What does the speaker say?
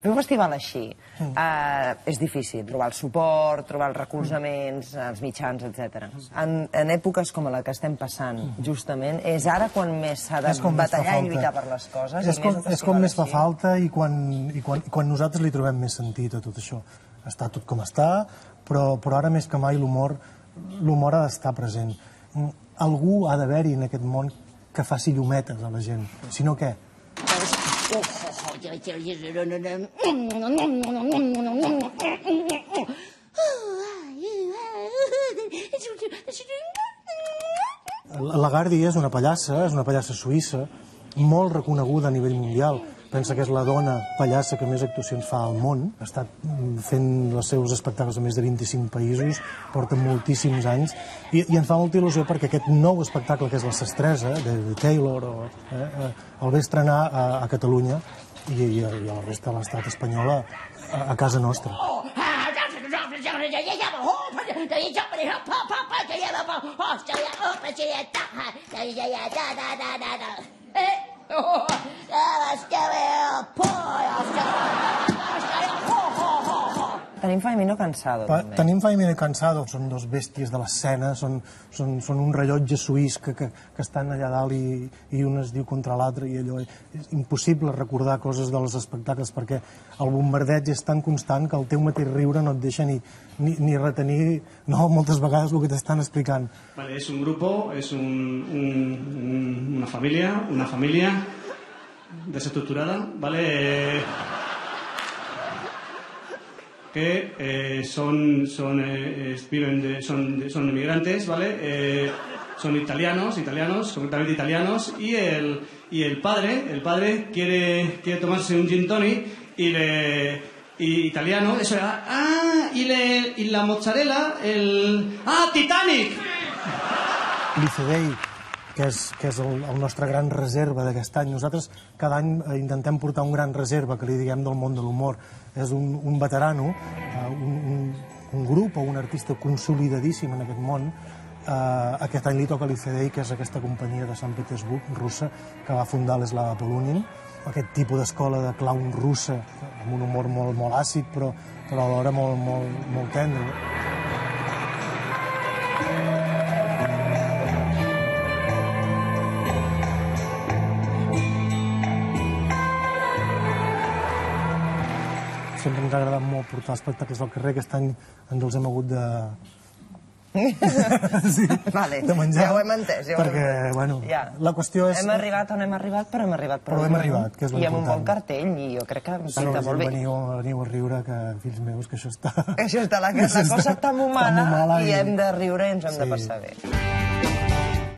Fer un festival així és difícil, trobar el suport, trobar els recolzaments, els mitjans, etc. En èpoques com la que estem passant, justament, és ara quan més s'ha de batallar i lluitar per les coses. És com més fa falta i quan nosaltres li trobem més sentit a tot això. Està tot com està, però ara més que mai l'humor ha d'estar present. Algú ha d'haver-hi en aquest món que faci llumetes a la gent, si no què? La Gardi és una pallassa suïssa, molt reconeguda a nivell mundial. Pensa que és la dona pallassa que més actuacions fa al món. Ha estat fent els seus espectacles a més de 25 països, porta moltíssims anys, i ens fa molta il·lusió perquè aquest nou espectacle, que és La Sestresa, de Taylor, el ve estrenar a Catalunya i a la resta de l'estat espanyol a casa nostra. Tenim Faemino Cansado, també. Tenim Faemino Cansado, són dos bèsties de l'escena, són un rellotge suís que estan allà dalt i un es diu contra l'altre i allò és impossible recordar coses dels espectacles perquè el bombardeig és tan constant que el teu mateix riure no et deixa ni retenir moltes vegades el que t'estan explicant. Es un grupo, es una familia desestructurada, ¿vale? Que son inmigrantes, ¿vale? Son italianos, concretamente italianos, y el padre quiere tomarse un gin tonic y italiano, eso era, y la mozzarella, Titanic! L'Icedei, que és el nostre gran reserva d'aquest any. Nosaltres cada any intentem portar un gran reserva, que li diguem del món de l'humor. És un veterano, un grup o un artista consolidadíssim en aquest món. Aquest any li toca l'Icedei, que és aquesta companyia de Sant Petersburg, russa, que va fundar l'Slava Polunin. Aquest tipus d'escola de clown russa, amb un humor molt àcid, però alhora molt tendre. Sempre ens ha agradat molt portar espectacles al carrer. Aquest any ens els hem hagut de menjar. Ja ho hem entès. Perquè, bueno, la qüestió és... Hem arribat on hem arribat, però hem arribat però hem arribat, que és l'important. I amb un bon cartell, i jo crec que pinta molt bé. Veniu a riure, que, fills meus, que això està... La cosa està molt mala i hem de riure i ens hem de passar bé.